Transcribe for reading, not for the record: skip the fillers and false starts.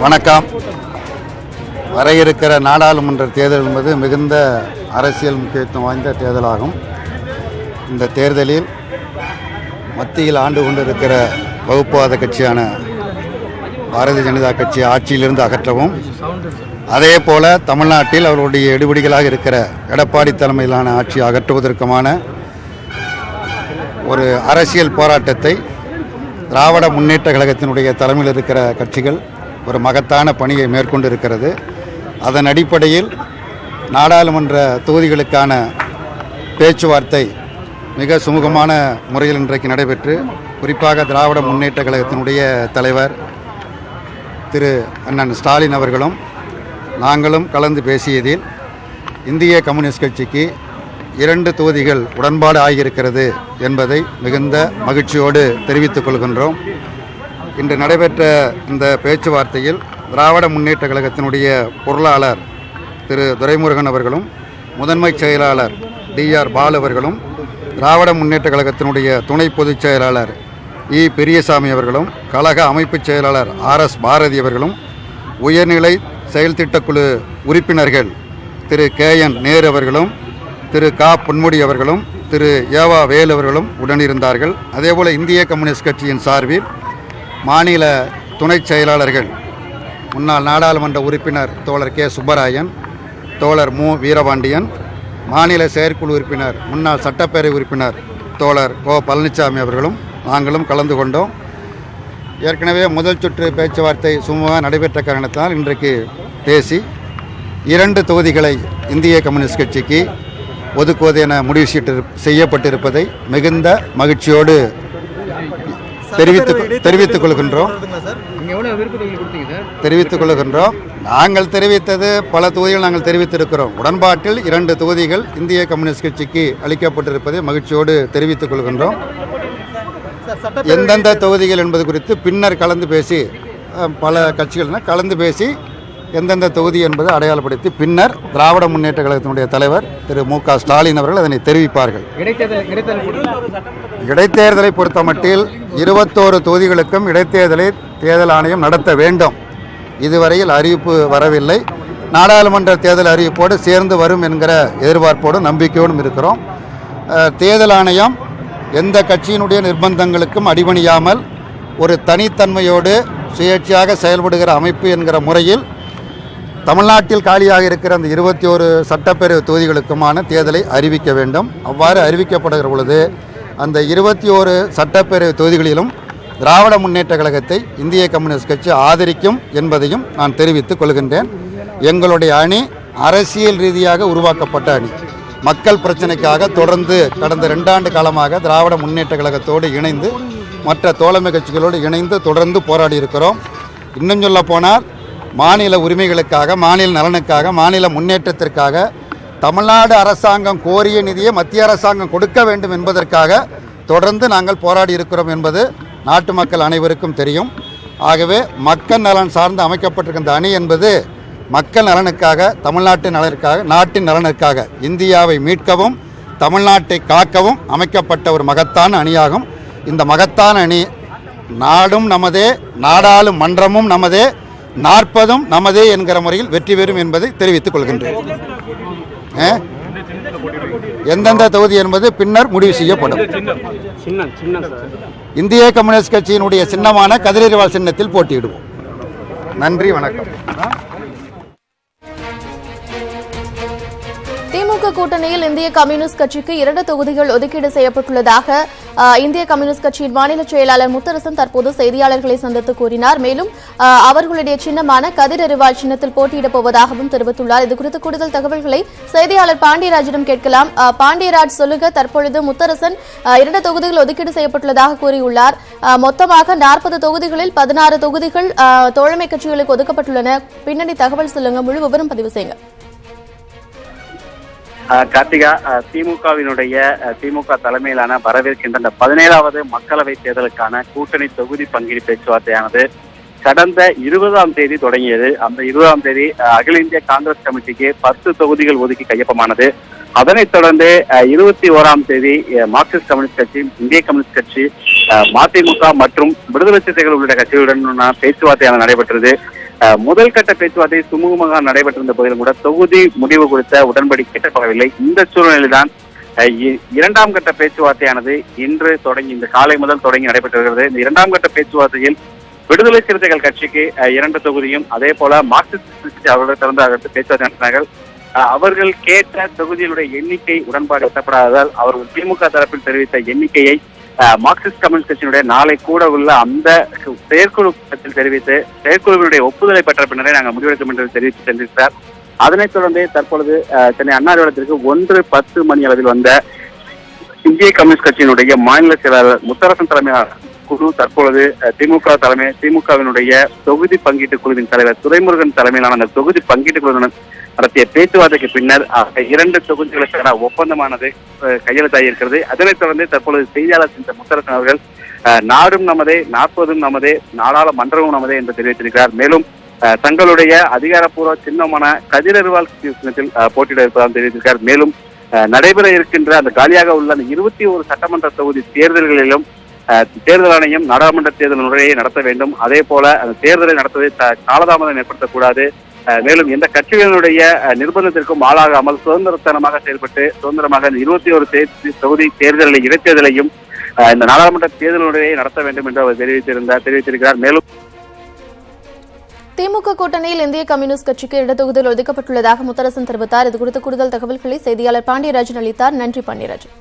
வணக்கம். வர இருக்கிற நாடாளுமன்ற தேர்தல் என்பது மிகுந்த அரசியல் முக்கியத்துவம் வாய்ந்த தேர்தலாகும். இந்த தேர்தலில் மத்தியில் ஆண்டு கொண்டிருக்கிற வகுப்புவாத கட்சியான பாரதிய ஜனதா கட்சி ஆட்சியிலிருந்து அகற்றவும், அதே போல தமிழ்நாட்டில் அவர்களுடைய எடுபடிகளாக இருக்கிற எடப்பாடி தலைமையிலான ஆட்சி அகற்றுவதற்குமான ஒரு அரசியல் போராட்டத்தை திராவிட முன்னேற்ற கழகத்தினுடைய தலைமையில் இருக்கிற கட்சிகள் ஒரு மகத்தான பணியை மேற்கொண்டிருக்கிறது. அதன் அடிப்படையில் நாடாளுமன்ற தொகுதிகளுக்கான பேச்சுவார்த்தை மிக சுமூகமான முறையில் இன்றைக்கு நடைபெற்று, குறிப்பாக திராவிட முன்னேற்ற கழகத்தினுடைய தலைவர் திரு அண்ணன் ஸ்டாலின் அவர்களும் நாங்களும் கலந்து பேசியதில் இந்திய கம்யூனிஸ்ட் கட்சிக்கு 2 தொகுதிகள் உடன்பாடு ஆகியிருக்கிறது என்பதை மிகுந்த மகிழ்ச்சியோடு தெரிவித்துக் கொள்கின்றோம். இன்று நடைபெற்ற இந்த பேச்சுவார்த்தையில் திராவிட முன்னேற்ற கழகத்தினுடைய பொருளாளர் திரு துரைமுருகன் அவர்களும், முதன்மை செயலாளர் DR பாலு அவர்களும், திராவிட முன்னேற்ற கழகத்தினுடைய துணை பொதுச் செயலாளர் இ பெரியசாமி அவர்களும், கழக அமைப்புச் செயலாளர் RS பாரதி அவர்களும், உயர்நிலை செயல் திட்டக்குழு உறுப்பினர்கள் திரு KN நேரு அவர்களும், திரு க பொன்முடி அவர்களும், திரு ஏவா வேல் அவர்களும் உடனிருந்தார்கள். அதேபோல் இந்திய கம்யூனிஸ்ட் கட்சியின் சார்பில் மாநில துணை செயலாளர்கள் முன்னாள் நாடாளுமன்ற உறுப்பினர் தோழர் K சுப்பராயன், தோழர் மு வீரபாண்டியன், மாநில செயற்குழு உறுப்பினர் முன்னாள் சட்டப்பேரவை உறுப்பினர் தோழர் கோ பழனிசாமி அவர்களும் நாங்களும் கலந்து கொண்டோம். ஏற்கனவே முதல் சுற்று பேச்சுவார்த்தை சுமூகமாக நடைபெற்ற காரணத்தால் இன்றைக்கு பேசி 2 தொகுதிகளை இந்திய கம்யூனிஸ்ட் கட்சிக்கு ஒதுக்குவது என முடிவு செய்யப்பட்டிருப்பதை மிகுந்த மகிழ்ச்சியோடு தெரிவித்துக் கொள்கின்றோம். நாங்கள் தெரிவித்தது பல தொகுதிகள் நாங்கள் தெரிவித்திருக்கிறோம். உடன்பாட்டில் 2 தொகுதிகள் இந்திய கம்யூனிஸ்ட் கட்சிக்கு அளிக்கப்பட்டிருப்பதை மகிழ்ச்சியோடு தெரிவித்துக் கொள்கின்றோம். எந்தெந்த தொகுதிகள் என்பது குறித்து பின்னர் கலந்து பேசி, பல கட்சிகள் கலந்து பேசி எந்தெந்த தொகுதி என்பதை அடையாளப்படுத்தி பின்னர் திராவிட முன்னேற்ற கழகத்தினுடைய தலைவர் திரு மு.க. ஸ்டாலின் அவர்கள் அதனை தெரிவிப்பார்கள். இடைத்தேர்தலை பொறுத்தமட்டில் 21 தொகுதிகளுக்கும் இடைத்தேர்தலை தேர்தல் ஆணையம் நடத்த வேண்டும். இதுவரையில் அறிவிப்பு வரவில்லை. நாடாளுமன்ற தேர்தல் அறிவிப்போடு சேர்ந்து வரும் என்கிற எதிர்பார்ப்போடும் நம்பிக்கையோடும் இருக்கிறோம். தேர்தல் ஆணையம் எந்த கட்சியினுடைய நிர்பந்தங்களுக்கும் அடிபணியாமல் ஒரு தனித்தன்மையோடு சுயேட்சையாக செயல்படுகிற அமைப்பு என்கிற முறையில் தமிழ்நாட்டில் காலியாக இருக்கிற அந்த 21 சட்டப்பேரவை தொகுதிகளுக்குமான தேர்தலை அறிவிக்க வேண்டும். அவ்வாறு அறிவிக்கப்படுகிற பொழுது அந்த 21 சட்டப்பேரவை தொகுதிகளிலும் திராவிட முன்னேற்ற கழகத்தை இந்திய கம்யூனிஸ்ட் கட்சி ஆதரிக்கும் என்பதையும் நான் தெரிவித்துக் கொள்கின்றேன். எங்களுடைய அணி அரசியல் ரீதியாக உருவாக்கப்பட்ட அணி. மக்கள் பிரச்சனைக்காக தொடர்ந்து கடந்த 2 ஆண்டு காலமாக திராவிட முன்னேற்ற கழகத்தோடு இணைந்து மற்ற தோழமை கட்சிகளோடு இணைந்து தொடர்ந்து போராடி இருக்கிறோம். இன்னும் சொல்ல போனால் மாநில உரிமைகளுக்காக, மாநில நலனுக்காக, மாநில முன்னேற்றத்திற்காக தமிழ்நாடு அரசாங்கம் கோரிய நிதியை மத்திய அரசாங்கம் கொடுக்க வேண்டும் என்பதற்காக தொடர்ந்து நாங்கள் போராடி இருக்கிறோம் என்பது நாட்டு மக்கள் அனைவருக்கும் தெரியும். ஆகவே மக்கள் நலன் சார்ந்து அமைக்கப்பட்டிருக்கின்ற அணி என்பது மக்கள் நலனுக்காக, தமிழ்நாட்டின் நலனுக்காக, நாட்டின் நலனுக்காக, இந்தியாவை மீட்கவும் தமிழ்நாட்டை காக்கவும் அமைக்கப்பட்ட ஒரு மகத்தான அணியாகும். இந்த மகத்தான அணி நாடும் நமதே, நாடாளும் மன்றமும் நமதே, 40ம் நமதே என்கிற முறையில் வெற்றி பெறும் என்பதை தெரிவித்துக் கொள்கின்றேன். எந்தெந்த தொகுதி என்பது பின்னர் முடிவு செய்யப்படும். இந்திய கம்யூனிஸ்ட் கட்சியினுடைய சின்னமான கதிரறிவாள் சின்னத்தில் போட்டியிடுவோம். நன்றி, வணக்கம். திமுக கூட்டணியில் இந்திய கம்யூனிஸ்ட் கட்சிக்கு 2 தொகுதிகள் ஒதுக்கீடு செய்யப்பட்டுள்ளதாக இந்திய கம்யூனிஸ்ட் கட்சியின் மாநில செயலாளர் முத்தரசன் தற்போது செய்தியாளர்களை சந்தித்து கூறினார். மேலும் அவர்களுடைய சின்னமான கதிரறிவாள் சின்னத்தில் போட்டியிடப் போவதாகவும் தெரிவித்துள்ளார். இதுகுறித்து கூடுதல் தகவல்களை செய்தியாளர் பாண்டியராஜிடம் கேட்கலாம். பாண்டியராஜ், சொல்லுங்க, தற்பொழுது முத்தரசன் 2 தொகுதிகள் ஒதுக்கீடு செய்யப்பட்டுள்ளதாக கூறியுள்ளார். மொத்தமாக 40 தொகுதிகளில் 16 தொகுதிகள் தோழமை கட்சிகளுக்கு ஒதுக்கப்பட்டுள்ளன. பின்னணி தகவல் சொல்லுங்க, முழு விவரம் பதிவு செய்யுங்க. கார்த்திகா, திமுக தலைமையிலான வரவிருக்கின்ற 17வது மக்களவை தேர்தலுக்கான கூட்டணி தொகுதி பங்கீடு பேச்சுவார்த்தையானது கடந்த 20ஆம் தேதி தொடங்கியது. அந்த 20ஆம் தேதி அகில இந்திய காங்கிரஸ் கமிட்டிக்கு 10 தொகுதிகள் ஒதுக்கி கையொப்பமானது. அதனைத் தொடர்ந்து 21ஆம் தேதி மார்க்சிஸ்ட் கம்யூனிஸ்ட் கட்சி, இந்திய கம்யூனிஸ்ட் கட்சி, மதிமுக மற்றும் விடுதலை சிறுத்தைகள் உள்ளிட்ட கட்சிகளுடன் பேச்சுவார்த்தை நடைபெற்றது. முதல் கட்ட பேச்சுவார்த்தை சுமூகமாக நடைபெற்றிருந்த போதிலும் கூட தொகுதி முடிவு குறித்த உடன்படிக்கை எட்டப்படவில்லை. இந்த சூழ்நிலையில்தான் இரண்டாம் கட்ட பேச்சுவார்த்தையானது இன்று தொடங்கி இந்த காலை முதல் தொடங்கி நடைபெற்று வருகிறது. இந்த இரண்டாம் கட்ட பேச்சுவார்த்தையில் விடுதலை சிறுத்தைகள் கட்சிக்கு 2 தொகுதியும் அதே போல மார்க்சிஸ்ட் கட்சி அவர்கள் திறந்து பேச்சுவார்த்தை நடத்தினார்கள். அவர்கள் கேட்ட தொகுதிகளுடைய எண்ணிக்கை உடன்பாடு எட்டப்படாததால் அவர்கள் திமுக தரப்பில் தெரிவித்த எண்ணிக்கையை மார்க்சிஸ்ட் கம்யூனிஸ்ட் கட்சியினுடைய நாளை கூட உள்ள அந்த செயற்குழு கூட்டத்தில் தெரிவித்து செயற்குழுவினுடைய ஒப்புதலை பெற்ற பின்னரே நாங்கள் முடிவெடுக்கும் என்று தெரிவித்து சென்றிருக்கிறார். அதனைத் தொடர்ந்து தற்பொழுது சென்னை அண்ணா அறிவாலயத்திற்கு 1:10 மணி அளவில் வந்த இந்திய கம்யூனிஸ்ட் கட்சியினுடைய மாநில செயலாளர் முத்தரசன் தலைமையிலான குழு தற்பொழுது திமுகவினுடைய தொகுதி பங்கீட்டு குழுவின் தலைவர் துரைமுருகன் தலைமையிலான அந்த தொகுதி பங்கீட்டு குழுவினர் நடத்திய பேச்சுவார்த்தைக்கு பின்னர் 2 தொகுதிகளுக்கான ஒப்பந்தமானது கையெழுத்தாகியிருக்கிறது. அதனைத் தொடர்ந்து தற்பொழுது செய்தியாளர் சென்ற முத்தரசன் அவர்கள் நாடும் நமதே 40ம் நமதே நாடாளுமன்றமும் நமதே என்று தெரிவித்திருக்கிறார். மேலும் தங்களுடைய அதிகாரப்பூர்வ சின்னமான கதிரறிவால் சின்னத்தில் போட்டியிட இருப்பதாக தெரிவித்திருக்கிறார். மேலும் நடைபெற இருக்கின்ற அந்த காலியாக உள்ள அந்த 21 சட்டமன்ற தொகுதி தேர்தல்களிலும் தேர்தல் ஆணையம் நாடாளுமன்ற தேர்தல் முறையை நடத்த வேண்டும். அதே போல அந்த தேர்தலை நடத்துவதை காலதாமதம் ஏற்படுத்தக்கூடாது. மேலும் எந்த கட்சிகளினுடைய நிர்பந்தத்திற்கும் ஆளாகாமல் சுதந்திரத்தனமாக செயல்பட்டு சுதந்திரமாக 21 தொகுதி தேர்தலை இடைத்தேர்தலையும் இந்த நாடாளுமன்ற தேர்தல் முறையை நடத்த வேண்டும் என்று அவர் தெரிவித்திருக்கிறார். மேலும் திமுக கூட்டணியில் இந்திய கம்யூனிஸ்ட் கட்சிக்கு 2 தொகுதிகள் ஒதுக்கப்பட்டுள்ளதாக முத்தரசன் தெரிவித்தார். இதுகுறித்து கூடுதல் தகவல்களை செய்தியாளர் பாண்டியராஜன் அளித்தார். நன்றி பாண்டியராஜன்.